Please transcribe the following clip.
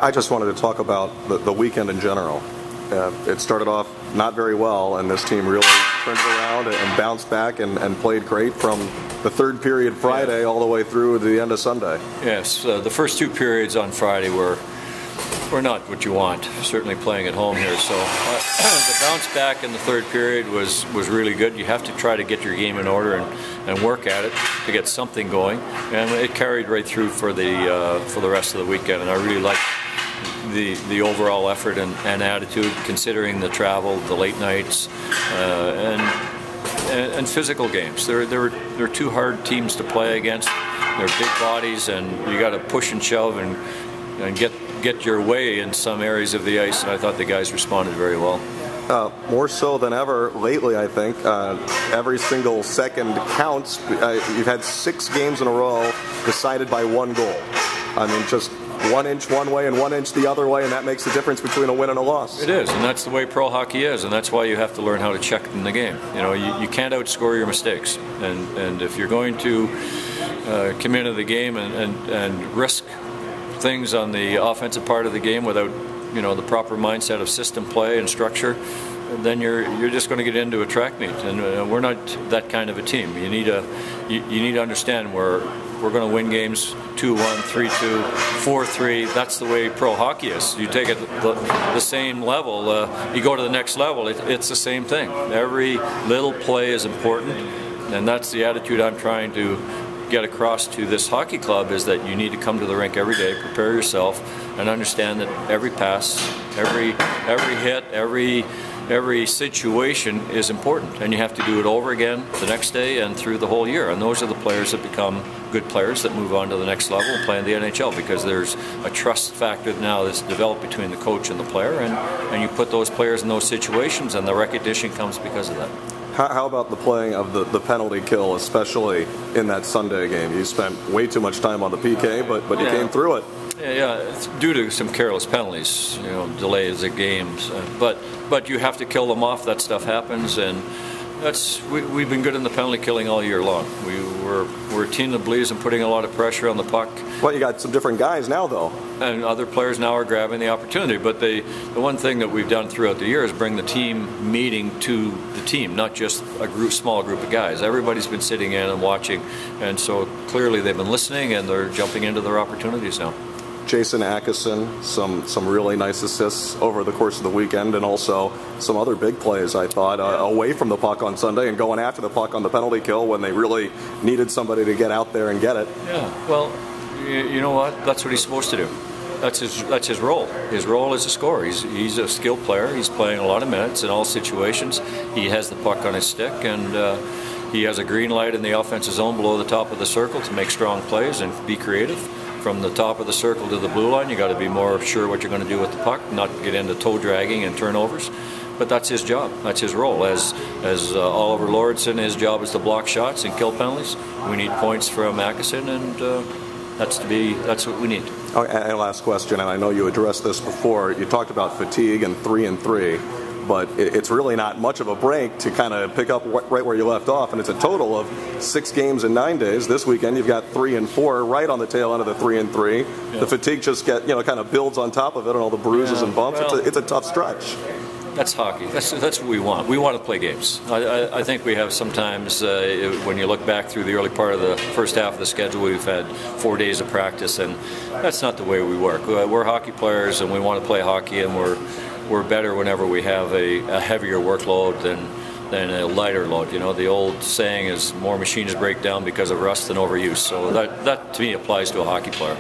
I just wanted to talk about the weekend in general. It started off not very well, and this team really turned it around and bounced back and played great from the third period Friday all the way through to the end of Sunday. Yes, the first two periods on Friday were not what you want, certainly playing at home here. So the bounce back in the third period was really good. You have to try to get your game in order and work at it to get something going, and it carried right through for the rest of the weekend. And I really liked the overall effort and attitude, considering the travel, the late nights, and physical games. They're two hard teams to play against. They're big bodies, and you got to push and shove and get your way in some areas of the ice. And I thought the guys responded very well. More so than ever lately, I think. Every single second counts. You've had 6 games in a row decided by 1 goal. I mean, just 1 inch one way and 1 inch the other way, and that makes the difference between a win and a loss. It is, and that's the way pro hockey is, and that's why you have to learn how to check in the game. You know, you can't outscore your mistakes, and if you're going to come into the game and risk things on the offensive part of the game without, the proper mindset of system play and structure, then you're just going to get into a track meet, and we're not that kind of a team. You need to understand we're going to win games 2-1, 3-2, 4-3. That's the way pro hockey is. You take it the same level, you go to the next level, it's the same thing. Every little play is important, and that's the attitude I'm trying to get across to this hockey club, is that you need to come to the rink every day, prepare yourself, and understand that every pass, every hit, every situation is important, and you have to do it over again the next day and through the whole year. And those are the players that become good players that move on to the next level and play in the NHL, because there's a trust factor now that's developed between the coach and the player, and you put those players in those situations, and the recognition comes because of that. How about the playing of the penalty kill, especially in that Sunday game? You spent way too much time on the PK, but you came through it. Yeah, it's due to some careless penalties, delays of games. But you have to kill them off. That stuff happens, and we've been good in the penalty killing all year long. We're a team that believes in putting a lot of pressure on the puck. Well, you got some different guys now, though. And other players now are grabbing the opportunity. But the one thing that we've done throughout the year is bring the team meeting to the team, not just a small group of guys. Everybody's been sitting in and watching, and so clearly they've been listening, and they're jumping into their opportunities now. Jason Akeson, some really nice assists over the course of the weekend, and also some other big plays, I thought, away from the puck on Sunday and going after the puck on the penalty kill when they really needed somebody to get out there and get it. Yeah, well, you know what? That's what he's supposed to do. That's his role. His role is a scorer. He's a skilled player. He's playing a lot of minutes in all situations. He has the puck on his stick, and he has a green light in the offensive zone below the top of the circle to make strong plays and be creative. From the top of the circle to the blue line, you got to be more sure what you're going to do with the puck, not get into toe dragging and turnovers. But that's his job. That's his role. As Oliver Lauritsen, his job is to block shots and kill penalties. We need points from Akeson, and that's what we need. Oh, and last question, and I know you addressed this before. You talked about fatigue and 3-3. But it's really not much of a break to kind of pick up right where you left off, and it's a total of 6 games in 9 days. This weekend you've got 3-4, right on the tail end of the 3-3. Yeah. The fatigue just kind of builds on top of it, and all the bruises and bumps. Well, it's a tough stretch. That's hockey. That's what we want. We want to play games. I think we have sometimes, when you look back through the early part of the first half of the schedule, we've had 4 days of practice, and that's not the way we work. We're hockey players, and we want to play hockey, and we're better whenever we have a heavier workload than a lighter load. The old saying is more machines break down because of rust than overuse. So that to me applies to a hockey player.